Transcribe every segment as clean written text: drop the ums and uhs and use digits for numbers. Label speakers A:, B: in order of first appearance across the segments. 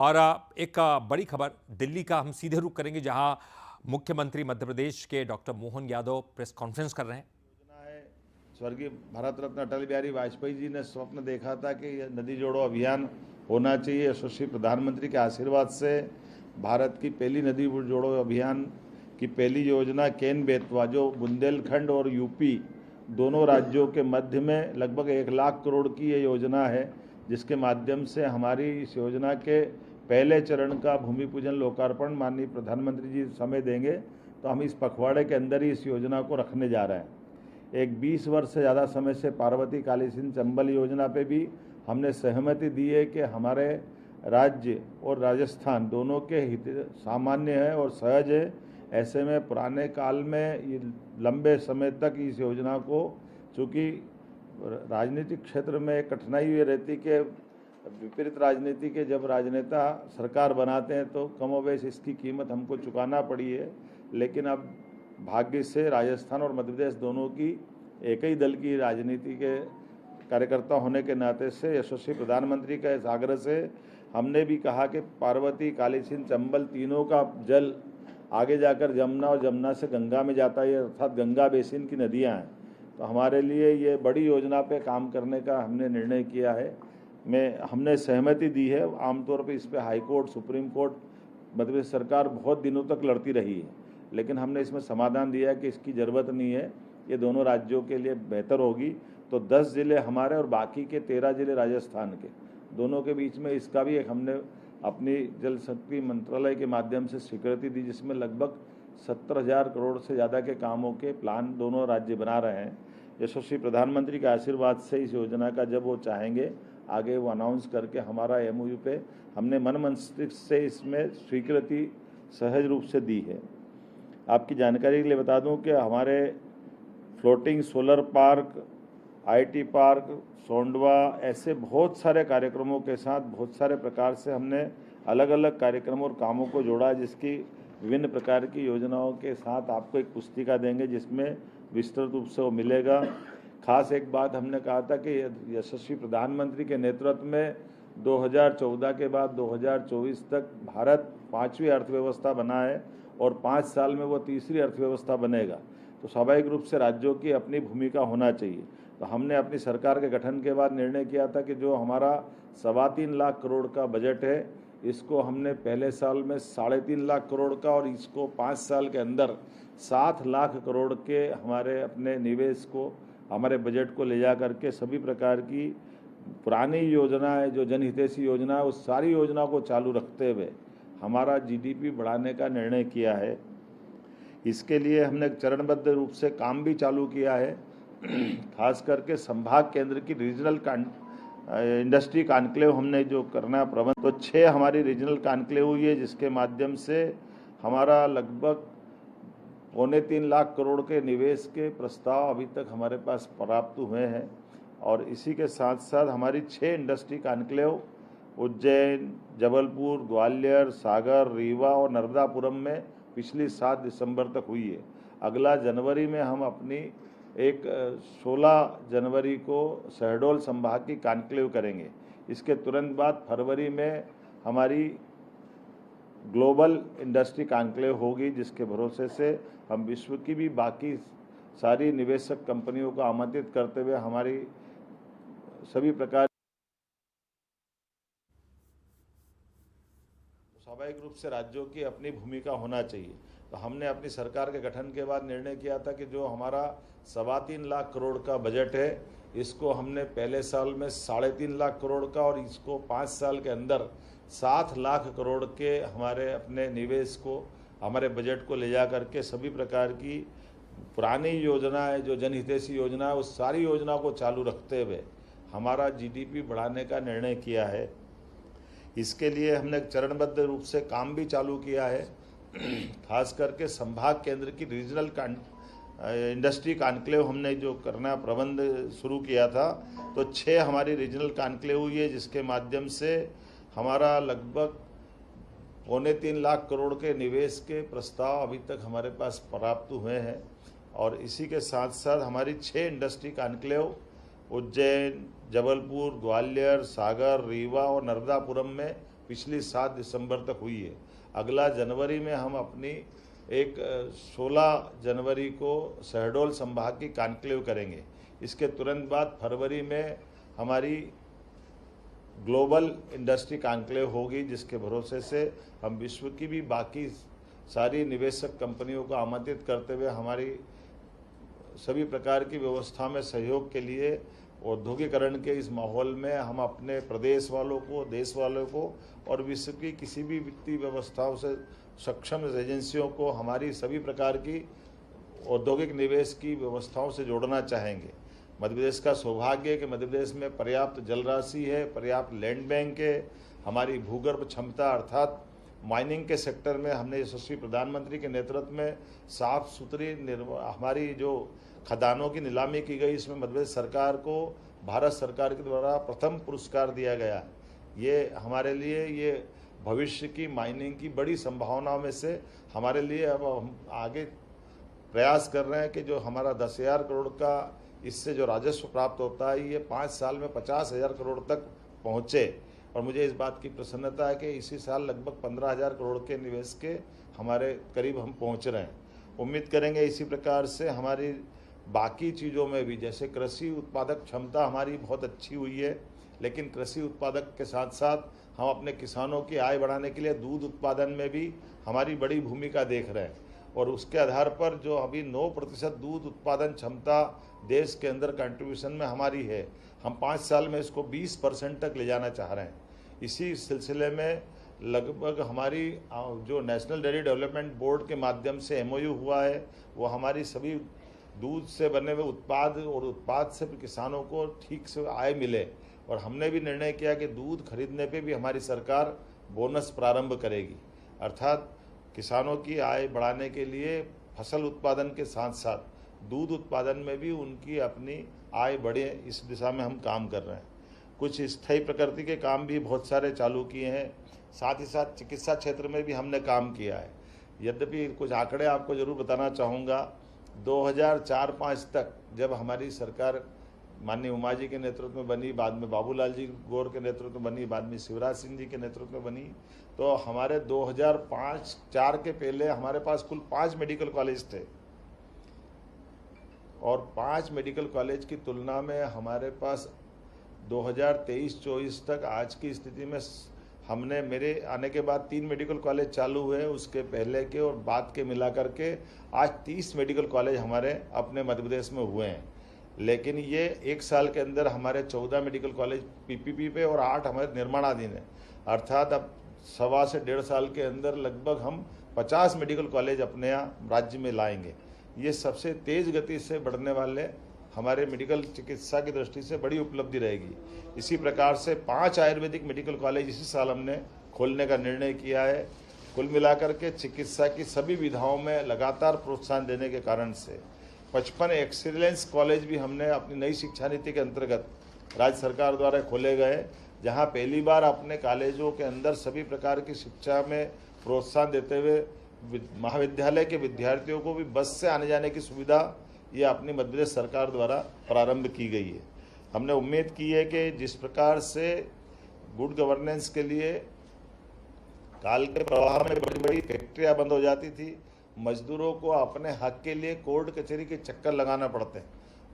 A: और एक बड़ी खबर दिल्ली का हम सीधे रुख करेंगे, जहां मुख्यमंत्री मध्य प्रदेश के doctor Mohan Yadav press conference कर रहे हैं।
B: योजना है, स्वर्गीय भारत रत्न अटल बिहारी वाजपेयी जी ने स्वप्न देखा था कि यह नदी जोड़ो अभियान होना चाहिए। यशस्वी प्रधानमंत्री के आशीर्वाद से भारत की पहली नदी जोड़ो अभियान की पहली योजना केन बेतवा, जो बुंदेलखंड और यूपी दोनों राज्यों के मध्य में लगभग 1 लाख करोड़ की ये योजना है, जिसके माध्यम से हमारी इस योजना के पहले चरण का भूमि पूजन लोकार्पण माननीय प्रधानमंत्री जी समय देंगे, तो हम इस पखवाड़े के अंदर ही इस योजना को रखने जा रहे हैं। एक 20 वर्ष से ज़्यादा समय से पार्वती काली सिंध चंबल योजना पे भी हमने सहमति दी है कि हमारे राज्य और राजस्थान दोनों के हित सामान्य है और सहज है। ऐसे में पुराने काल में ये लंबे समय तक इस योजना को, चूँकि राजनीतिक क्षेत्र में कठिनाई ये रहती कि विपरीत राजनीति के जब राजनेता सरकार बनाते हैं तो कमोवेश इसकी कीमत हमको चुकाना पड़ी है, लेकिन अब भाग्य से राजस्थान और मध्य प्रदेश दोनों की एक ही दल की राजनीति के कार्यकर्ता होने के नाते से यशस्वी प्रधानमंत्री का इस आग्रह से हमने भी कहा कि पार्वती काली सिंध चंबल तीनों का जल आगे जाकर जमुना और जमुना से गंगा में जाता है, अर्थात गंगा बेसिन की नदियाँ हैं। तो हमारे लिए ये बड़ी योजना पे काम करने का हमने निर्णय किया है। हमने सहमति दी है। आमतौर पे इस पे high court, supreme court, Madhya Pradesh सरकार बहुत दिनों तक लड़ती रही है, लेकिन हमने इसमें समाधान दिया कि इसकी ज़रूरत नहीं है, ये दोनों राज्यों के लिए बेहतर होगी। तो 10 ज़िले हमारे और बाकी के 13 ज़िले राजस्थान के, दोनों के बीच में इसका भी एक हमने अपनी जल शक्ति मंत्रालय के माध्यम से स्वीकृति दी, जिसमें लगभग 70,000 करोड़ से ज़्यादा के कामों के प्लान दोनों राज्य बना रहे हैं। यशस्वी प्रधानमंत्री के आशीर्वाद से इस योजना का जब वो चाहेंगे आगे वो अनाउंस करके हमारा MOU पे हमने मन मस्तिष्क से इसमें स्वीकृति सहज रूप से दी है। आपकी जानकारी के लिए बता दूं कि हमारे floating solar park, IT park, Sondwa, ऐसे बहुत सारे कार्यक्रमों के साथ बहुत सारे प्रकार से हमने अलग अलग कार्यक्रमों और कामों को जोड़ा, जिसकी विभिन्न प्रकार की योजनाओं के साथ आपको एक पुस्तिका देंगे जिसमें विस्तृत रूप से वो मिलेगा। खास एक बात हमने कहा था कि यशस्वी प्रधानमंत्री के नेतृत्व में 2014 के बाद 2024 तक भारत 5वीं अर्थव्यवस्था बना है और 5 साल में वो तीसरी अर्थव्यवस्था बनेगा। तो स्वाभाविक रूप से राज्यों की अपनी भूमिका होना चाहिए। तो हमने अपनी सरकार के गठन के बाद निर्णय किया था कि जो हमारा 3.25 लाख करोड़ का बजट है, इसको हमने पहले साल में 3.5 लाख करोड़ का और इसको 5 साल के अंदर 7 लाख करोड़ के हमारे अपने निवेश को, हमारे बजट को ले जा करके सभी प्रकार की पुरानी योजना है, जो जनहितैषी योजना है, उस सारी योजना को चालू रखते हुए हमारा GDP बढ़ाने का निर्णय किया है। इसके लिए हमने चरणबद्ध रूप से काम भी चालू किया है। खास करके संभाग केंद्र की रीजनल इंडस्ट्री कॉन्क्लेव हमने जो करना प्रबंध, तो 6 हमारी रीजनल कॉन्क्लेव हुई है, जिसके माध्यम से हमारा लगभग 2.25 लाख करोड़ के निवेश के प्रस्ताव अभी तक हमारे पास प्राप्त हुए हैं। और इसी के साथ साथ हमारी 6 इंडस्ट्री कॉन्क्लेव उज्जैन, जबलपुर, ग्वालियर, सागर, रीवा और नर्मदापुरम में पिछली 7 दिसंबर तक हुई है। अगला जनवरी में हम अपनी एक 16 जनवरी को शहडोल संभाग की कॉन्क्लेव करेंगे। इसके तुरंत बाद फरवरी में हमारी ग्लोबल इंडस्ट्री कॉन्क्लेव होगी, जिसके भरोसे से हम विश्व की भी बाकी सारी निवेशक कंपनियों को आमंत्रित करते हुए हमारी सभी प्रकार स्वाभाविक रूप से राज्यों की अपनी भूमिका होना चाहिए। तो हमने अपनी सरकार के गठन के बाद निर्णय किया था कि जो हमारा 3.25 लाख करोड़ का बजट है, इसको हमने पहले साल में 3.5 लाख करोड़ का और इसको 5 साल के अंदर 7 लाख करोड़ के हमारे अपने निवेश को, हमारे बजट को ले जा करके सभी प्रकार की पुरानी योजना है, जो जनहितैषी योजना है, उस सारी योजना को चालू रखते हुए हमारा GDP बढ़ाने का निर्णय किया है। इसके लिए हमने चरणबद्ध रूप से काम भी चालू किया है। खास करके संभाग केंद्र की रीजनल इंडस्ट्री कॉन्क्लेव हमने जो करना प्रबंध शुरू किया था, तो 6 हमारी रीजनल कॉन्क्लेव हुई है, जिसके माध्यम से हमारा लगभग 2.25 लाख करोड़ के निवेश के प्रस्ताव अभी तक हमारे पास प्राप्त हुए हैं। और इसी के साथ साथ हमारी 6 इंडस्ट्री कॉन्क्लेव उज्जैन, जबलपुर, ग्वालियर, सागर, रीवा और नर्मदापुरम में पिछली 7 दिसंबर तक हुई है। अगला जनवरी में हम अपनी एक 16 जनवरी को शहडोल संभाग की कॉन्क्लेव करेंगे। इसके तुरंत बाद फरवरी में हमारी ग्लोबल इंडस्ट्री कॉन्क्लेव होगी, जिसके भरोसे से हम विश्व की भी बाकी सारी निवेशक कंपनियों को आमंत्रित करते हुए हमारी सभी प्रकार की व्यवस्था में सहयोग के लिए औद्योगिकरण के इस माहौल में हम अपने प्रदेश वालों को, देश वालों को और विश्व की किसी भी वित्तीय व्यवस्थाओं से सक्षम एजेंसियों को हमारी सभी प्रकार की औद्योगिक निवेश की व्यवस्थाओं से जोड़ना चाहेंगे। मध्य प्रदेश का सौभाग्य है कि मध्य प्रदेश में पर्याप्त जल राशि है, पर्याप्त लैंड बैंक है, हमारी भूगर्भ क्षमता अर्थात माइनिंग के सेक्टर में हमने यशस्वी प्रधानमंत्री के नेतृत्व में साफ सुथरी हमारी जो खदानों की नीलामी की गई, इसमें मध्य प्रदेश सरकार को भारत सरकार के द्वारा प्रथम पुरस्कार दिया गया। ये हमारे लिए ये भविष्य की माइनिंग की बड़ी संभावनाओं में से हमारे लिए अब हम आगे प्रयास कर रहे हैं कि जो हमारा 10,000 करोड़ का इससे जो राजस्व प्राप्त होता है, ये 5 साल में 50,000 करोड़ तक पहुँचे। और मुझे इस बात की प्रसन्नता है कि इसी साल लगभग 15,000 करोड़ के निवेश के हमारे करीब हम पहुँच रहे हैं। उम्मीद करेंगे इसी प्रकार से हमारी बाकी चीज़ों में भी, जैसे कृषि उत्पादक क्षमता हमारी बहुत अच्छी हुई है, लेकिन कृषि उत्पादक के साथ साथ हम अपने किसानों की आय बढ़ाने के लिए दूध उत्पादन में भी हमारी बड़ी भूमिका देख रहे हैं। और उसके आधार पर जो अभी 9% दूध उत्पादन क्षमता देश के अंदर कंट्रीब्यूशन में हमारी है, हम 5 साल में इसको 20% तक ले जाना चाह रहे हैं। इसी सिलसिले में लगभग हमारी जो नेशनल डेयरी डेवलपमेंट बोर्ड के माध्यम से MOU हुआ है, वो हमारी सभी दूध से बने हुए उत्पाद और उत्पाद से किसानों को ठीक से आय मिले। और हमने भी निर्णय किया कि दूध खरीदने पे भी हमारी सरकार बोनस प्रारंभ करेगी, अर्थात किसानों की आय बढ़ाने के लिए फसल उत्पादन के साथ साथ दूध उत्पादन में भी उनकी अपनी आय बढ़े, इस दिशा में हम काम कर रहे हैं। कुछ स्थायी प्रकृति के काम भी बहुत सारे चालू किए हैं, साथ ही साथ चिकित्सा क्षेत्र में भी हमने काम किया है। यद्यपि कुछ आंकड़े आपको जरूर बताना चाहूँगा। 2004-05 तक जब हमारी सरकार माननीय उमा जी के नेतृत्व में बनी, बाद में बाबूलाल जी गौर के नेतृत्व में बनी, बाद में शिवराज सिंह जी के नेतृत्व में बनी, तो हमारे 2005-04 के पहले हमारे पास कुल 5 मेडिकल कॉलेज थे। और 5 मेडिकल कॉलेज की तुलना में हमारे पास 2023-24 तक आज की स्थिति में हमने, मेरे आने के बाद 3 मेडिकल कॉलेज चालू हुए, उसके पहले के और बाद के मिलाकर के आज 30 मेडिकल कॉलेज हमारे अपने मध्य प्रदेश में हुए हैं। लेकिन ये 1 साल के अंदर हमारे 14 मेडिकल कॉलेज PPP पे और 8 हमारे निर्माणाधीन है, अर्थात अब 1.25 से 1.5 साल के अंदर लगभग हम 50 मेडिकल कॉलेज अपने यहाँ राज्य में लाएंगे। ये सबसे तेज़ गति से बढ़ने वाले हमारे मेडिकल चिकित्सा की दृष्टि से बड़ी उपलब्धि रहेगी। इसी प्रकार से 5 आयुर्वेदिक मेडिकल कॉलेज इसी साल हमने खोलने का निर्णय किया है। कुल मिलाकर के चिकित्सा की सभी विधाओं में लगातार प्रोत्साहन देने के कारण से 55 एक्सीलेंस कॉलेज भी हमने अपनी नई शिक्षा नीति के अंतर्गत राज्य सरकार द्वारा खोले गए, जहां पहली बार अपने कॉलेजों के अंदर सभी प्रकार की शिक्षा में प्रोत्साहन देते हुए महाविद्यालय के विद्यार्थियों को भी बस से आने जाने की सुविधा ये अपनी मध्य प्रदेश सरकार द्वारा प्रारंभ की गई है। हमने उम्मीद की है कि जिस प्रकार से गुड गवर्नेंस के लिए काल के प्रवाह में बड़ी बड़ी फैक्ट्रियां बंद हो जाती थी, मजदूरों को अपने हक के लिए कोर्ट कचहरी के चक्कर लगाना पड़ते हैं।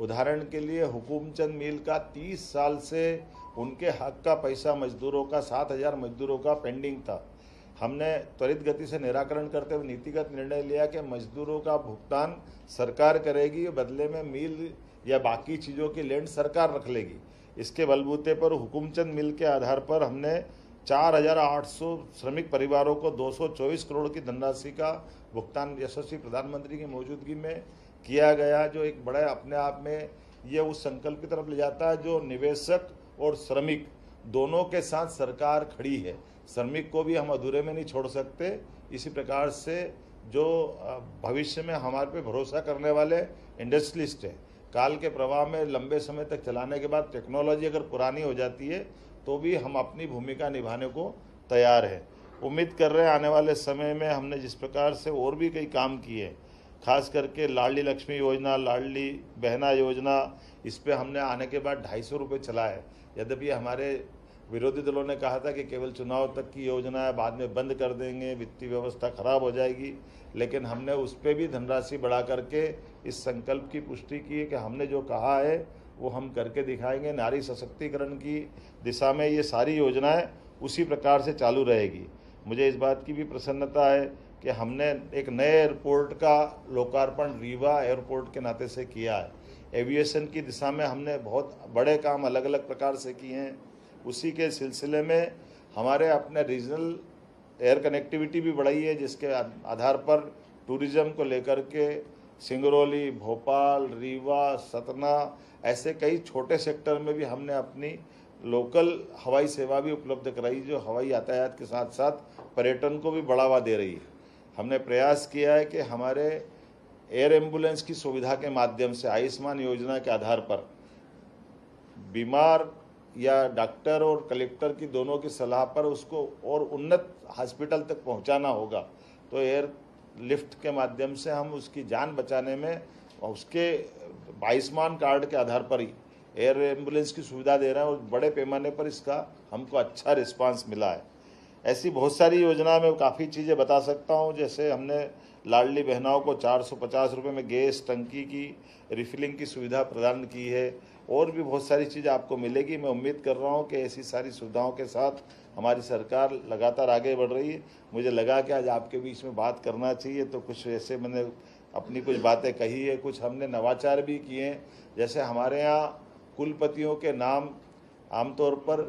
B: उदाहरण के लिए हुकूमचंद मिल का 30 साल से उनके हक का पैसा मजदूरों का 7,000 मजदूरों का पेंडिंग था। हमने त्वरित गति से निराकरण करते हुए नीतिगत निर्णय लिया कि मजदूरों का भुगतान सरकार करेगी, बदले में मिल या बाकी चीज़ों की लैंड सरकार रख लेगी। इसके बलबूते पर हुकूमचंद मिल के आधार पर हमने 4,800 श्रमिक परिवारों को 224 करोड़ की धनराशि का भुगतान यशस्वी प्रधानमंत्री की मौजूदगी में किया गया, जो एक बड़ा अपने आप में ये उस संकल्प की तरफ ले जाता है जो निवेशक और श्रमिक दोनों के साथ सरकार खड़ी है। श्रमिक को भी हम अधूरे में नहीं छोड़ सकते। इसी प्रकार से जो भविष्य में हमारे पे भरोसा करने वाले इंडस्ट्रियलिस्ट हैं, काल के प्रवाह में लंबे समय तक चलाने के बाद टेक्नोलॉजी अगर पुरानी हो जाती है तो भी हम अपनी भूमिका निभाने को तैयार है। उम्मीद कर रहे हैं आने वाले समय में हमने जिस प्रकार से और भी कई काम किए, खास करके लाडली लक्ष्मी योजना, लाडली बहना योजना, इस पे हमने आने के बाद 250 रुपये चला है। यद्यपि हमारे विरोधी दलों ने कहा था कि केवल चुनाव तक की योजना है, बाद में बंद कर देंगे, वित्तीय व्यवस्था खराब हो जाएगी, लेकिन हमने उस पर भी धनराशि बढ़ा करके इस संकल्प की पुष्टि की है कि हमने जो कहा है वो हम करके दिखाएंगे। नारी सशक्तिकरण की दिशा में ये सारी योजनाएं उसी प्रकार से चालू रहेगी। मुझे इस बात की भी प्रसन्नता है कि हमने एक नए एयरपोर्ट का लोकार्पण रीवा एयरपोर्ट के नाते से किया है। एविएशन की दिशा में हमने बहुत बड़े काम अलग अलग प्रकार से किए हैं। उसी के सिलसिले में हमारे अपने रीजनल एयर कनेक्टिविटी भी बढ़ाई है, जिसके आधार पर टूरिज़्म को लेकर के सिंगरौली, भोपाल, रीवा, सतना ऐसे कई छोटे सेक्टर में भी हमने अपनी लोकल हवाई सेवा भी उपलब्ध कराई, जो हवाई यातायात के साथ साथ पर्यटन को भी बढ़ावा दे रही है। हमने प्रयास किया है कि हमारे एयर एम्बुलेंस की सुविधा के माध्यम से आयुष्मान योजना के आधार पर बीमार या डॉक्टर और कलेक्टर की दोनों की सलाह पर उसको और उन्नत हॉस्पिटल तक पहुंचाना होगा, तो एयर लिफ्ट के माध्यम से हम उसकी जान बचाने में उसके आयुष्मान कार्ड के आधार पर ही एयर एम्बुलेंस की सुविधा दे रहे हैं और बड़े पैमाने पर इसका हमको अच्छा रिस्पांस मिला है। ऐसी बहुत सारी योजना में काफ़ी चीज़ें बता सकता हूँ, जैसे हमने लाडली बहनाओं को 450 रुपये में गैस टंकी की रिफिलिंग की सुविधा प्रदान की है, और भी बहुत सारी चीज़ आपको मिलेगी। मैं उम्मीद कर रहा हूँ कि ऐसी सारी सुविधाओं के साथ हमारी सरकार लगातार आगे बढ़ रही है। मुझे लगा कि आज आपके बीच में बात करना चाहिए, तो कुछ ऐसे मैंने अपनी कुछ बातें कही है। कुछ हमने नवाचार भी किए हैं, जैसे हमारे यहाँ कुलपतियों के नाम आमतौर पर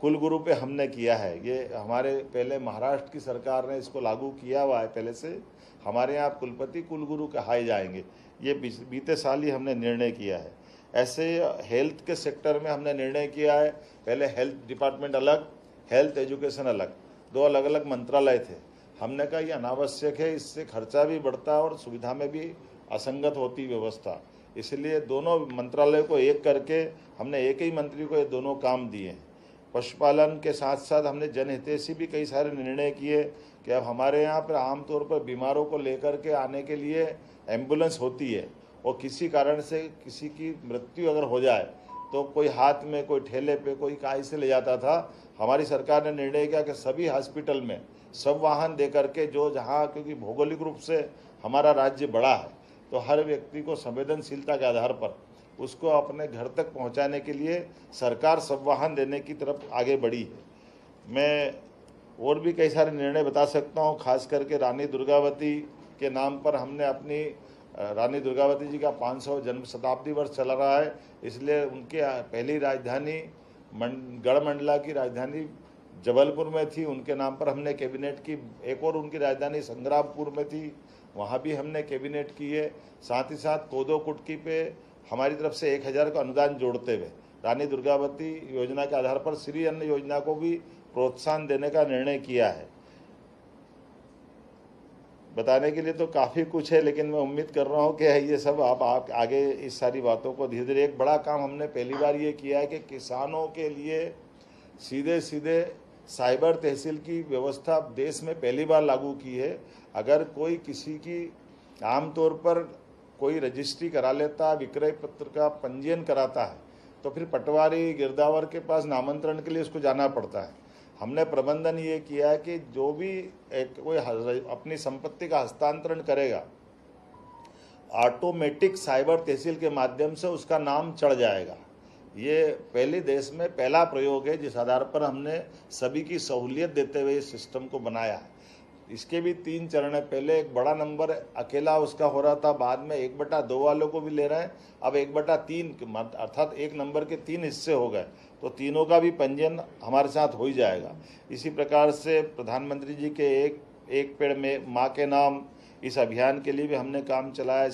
B: कुलगुरु पे हमने किया है। ये हमारे पहले महाराष्ट्र की सरकार ने इसको लागू किया हुआ है पहले से। हमारे यहाँ कुलपति कुलगुरु कहाए जाएंगे, ये बीते साल ही हमने निर्णय किया है। ऐसे हेल्थ के सेक्टर में हमने निर्णय किया है, पहले हेल्थ डिपार्टमेंट अलग, हेल्थ एजुकेशन अलग, दो अलग अलग मंत्रालय थे। हमने कहा ये अनावश्यक है, इससे खर्चा भी बढ़ता है और सुविधा में भी असंगत होती व्यवस्था, इसलिए दोनों मंत्रालय को एक करके हमने एक ही मंत्री को ये दोनों काम दिए हैं। पशुपालन के साथ साथ हमने जनहितैषी भी कई सारे निर्णय किए कि अब हमारे यहाँ पर आमतौर पर बीमारों को लेकर के आने के लिए एम्बुलेंस होती है, और किसी कारण से किसी की मृत्यु अगर हो जाए तो कोई हाथ में, कोई ठेले पे, कोई काय से ले जाता था। हमारी सरकार ने निर्णय किया कि सभी हॉस्पिटल में सब वाहन दे करके, जो जहाँ, क्योंकि भौगोलिक रूप से हमारा राज्य बड़ा है, तो हर व्यक्ति को संवेदनशीलता के आधार पर उसको अपने घर तक पहुंचाने के लिए सरकार सब वाहन देने की तरफ आगे बढ़ी है। मैं और भी कई सारे निर्णय बता सकता हूं, खास करके रानी दुर्गावती के नाम पर हमने अपनी रानी दुर्गावती जी का 500 जन्म शताब्दी वर्ष चला रहा है, इसलिए उनके पहली राजधानी गढ़मंडला की राजधानी जबलपुर में थी, उनके नाम पर हमने कैबिनेट की। एक और उनकी राजधानी संग्रामपुर में थी, वहाँ भी हमने कैबिनेट की है। साथ ही साथ कोदो कुटकी पे हमारी तरफ से 1000 का अनुदान जोड़ते हुए रानी दुर्गावती योजना के आधार पर श्री अन्न योजना को भी प्रोत्साहन देने का निर्णय किया है। बताने के लिए तो काफ़ी कुछ है, लेकिन मैं उम्मीद कर रहा हूँ कि ये सब आप आगे इस सारी बातों को धीरे धीरे। एक बड़ा काम हमने पहली बार ये किया है कि किसानों के लिए सीधे सीधे साइबर तहसील की व्यवस्था देश में पहली बार लागू की है। अगर कोई किसी की आमतौर पर कोई रजिस्ट्री करा लेता, विक्रय पत्र का पंजीयन कराता है, तो फिर पटवारी गिरदावर के पास नामांतरण के लिए उसको जाना पड़ता है। हमने प्रबंधन ये किया है कि जो भी कोई अपनी संपत्ति का हस्तांतरण करेगा, ऑटोमेटिक साइबर तहसील के माध्यम से उसका नाम चढ़ जाएगा। ये पहले देश में पहला प्रयोग है जिस आधार पर हमने सभी की सहूलियत देते हुए इस सिस्टम को बनाया है। इसके भी 3 चरण है। पहले एक बड़ा नंबर अकेला उसका हो रहा था, बाद में 1/2 वालों को भी ले रहे हैं, अब 1/3 अर्थात 1 नंबर के 3 हिस्से हो गए, तो तीनों का भी पंजीयन हमारे साथ हो ही जाएगा। इसी प्रकार से प्रधानमंत्री जी के एक पेड़ में माँ के नाम, इस अभियान के लिए भी हमने काम चलाया।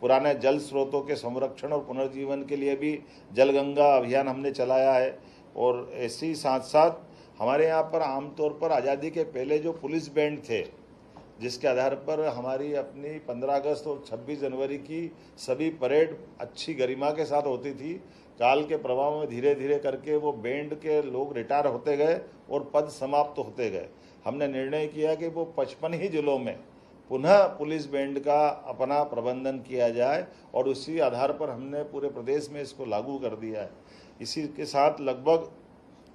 B: पुराने जल स्रोतों के संरक्षण और पुनर्जीवन के लिए भी जलगंगा अभियान हमने चलाया है। और ऐसे ही साथ साथ हमारे यहाँ पर आमतौर पर आज़ादी के पहले जो पुलिस बैंड थे, जिसके आधार पर हमारी अपनी 15 अगस्त और 26 जनवरी की सभी परेड अच्छी गरिमा के साथ होती थी, काल के प्रभाव में धीरे धीरे करके वो बैंड के लोग रिटायर होते गए और पद समाप्त होते गए। हमने निर्णय किया कि वो 55 ही जिलों में पुनः पुलिस बैंड का अपना प्रबंधन किया जाए, और उसी आधार पर हमने पूरे प्रदेश में इसको लागू कर दिया है। इसी के साथ लगभग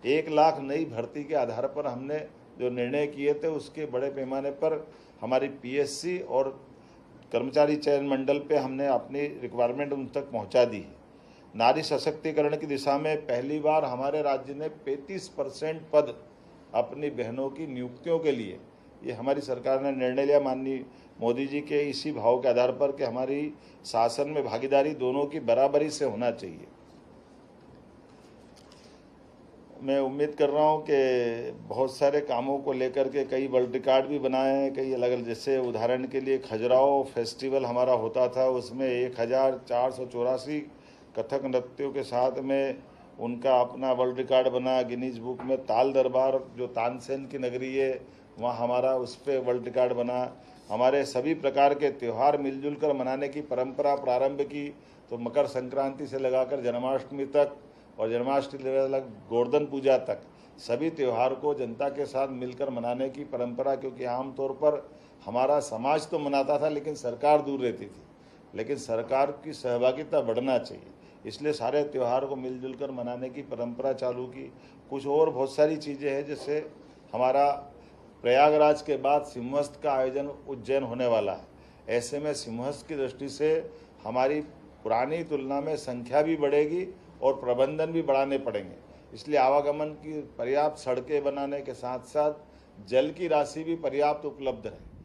B: 1 लाख नई भर्ती के आधार पर हमने जो निर्णय किए थे उसके बड़े पैमाने पर हमारी पीएससी और कर्मचारी चयन मंडल पे हमने अपनी रिक्वायरमेंट उन तक पहुंचा दी है। नारी सशक्तिकरण की दिशा में पहली बार हमारे राज्य ने 35% पद अपनी बहनों की नियुक्तियों के लिए, ये हमारी सरकार ने निर्णय लिया माननीय मोदी जी के इसी भाव के आधार पर कि हमारी शासन में भागीदारी दोनों की बराबरी से होना चाहिए। मैं उम्मीद कर रहा हूं कि बहुत सारे कामों को लेकर के कई वर्ल्ड रिकॉर्ड भी बनाए हैं, कई अलग अलग, जैसे उदाहरण के लिए खजुराहो फेस्टिवल हमारा होता था, उसमें 1484 कथक नृत्यों के साथ में उनका अपना वर्ल्ड रिकॉर्ड बना गिनीज बुक में। ताल दरबार जो तानसेन की नगरी है वहाँ हमारा उस पर वर्ल्ड रिकॉर्ड बना। हमारे सभी प्रकार के त्यौहार मिलजुल कर मनाने की परंपरा प्रारंभ की, तो मकर संक्रांति से लगाकर जन्माष्टमी तक और जन्माष्टमी से अलग गोवर्धन पूजा तक सभी त्यौहार को जनता के साथ मिलकर मनाने की परंपरा, क्योंकि आमतौर पर हमारा समाज तो मनाता था लेकिन सरकार दूर रहती थी, लेकिन सरकार की सहभागिता बढ़ना चाहिए, इसलिए सारे त्यौहार को मिलजुल कर मनाने की परंपरा चालू की। कुछ और बहुत सारी चीज़ें हैं, जैसे हमारा प्रयागराज के बाद सिंहस्थ का आयोजन उज्जैन होने वाला है। ऐसे में सिंहस्थ की दृष्टि से हमारी पुरानी तुलना में संख्या भी बढ़ेगी और प्रबंधन भी बढ़ाने पड़ेंगे, इसलिए आवागमन की पर्याप्त सड़कें बनाने के साथ साथ जल की राशि भी पर्याप्त उपलब्ध रहे।